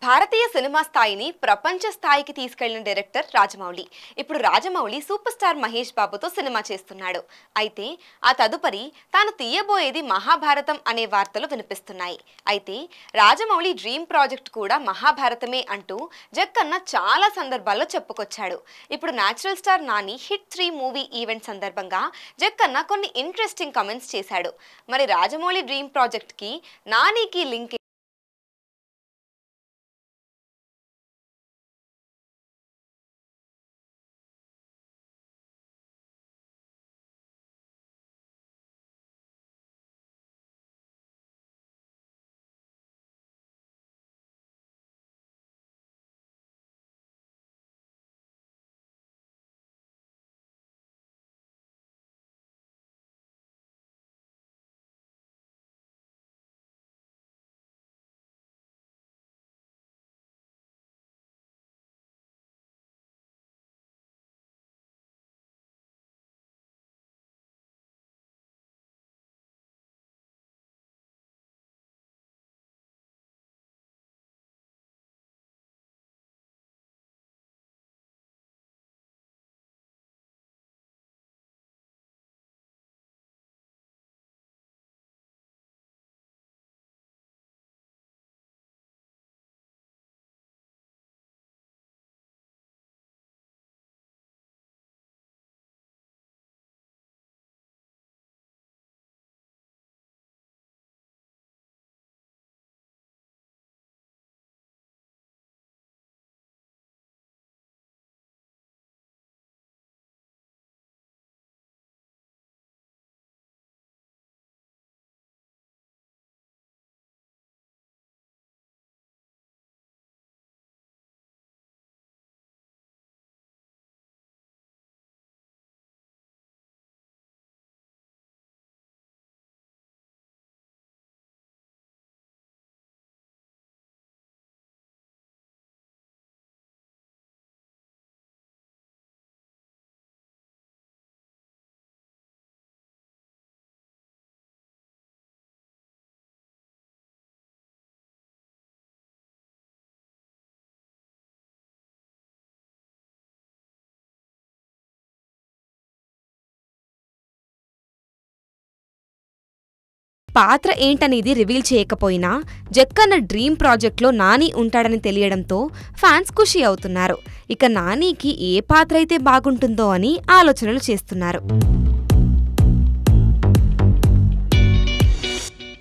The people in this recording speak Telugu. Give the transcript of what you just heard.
భారతీయ సినిమా స్థాయిని ప్రపంచ స్థాయికి తీసుకెళ్లిన డైరెక్టర్ రాజమౌళి. ఇప్పుడు రాజమౌళి సూపర్ స్టార్ మహేష్ బాబుతో సినిమా చేస్తున్నాడు. అయితే ఆ తదుపరి తాను తీయబోయేది మహాభారతం అనే వార్తలు వినిపిస్తున్నాయి. అయితే రాజమౌళి డ్రీమ్ ప్రాజెక్ట్ కూడా మహాభారతమే అంటూ జక్కన్న చాలా సందర్భాల్లో చెప్పుకొచ్చాడు. ఇప్పుడు natural star Nani hit 3 movie event సందర్భంగా జక్కన్న కొన్ని ఇంట్రెస్టింగ్ కమెంట్స్ చేశాడు. మరి రాజమౌళి డ్రీమ్ ప్రాజెక్ట్ కి నానికి లింక్ పాత్ర ఏంటనేది రివీల్ చేయకపోయినా జక్కన్న డ్రీమ్ ప్రాజెక్ట్లో నాని ఉంటాడని తెలియడంతో ఫ్యాన్స్ ఖుషి అవుతున్నారు. ఇక నానికి ఏ పాత్ర అయితే బాగుంటుందో అని ఆలోచనలు చేస్తున్నారు.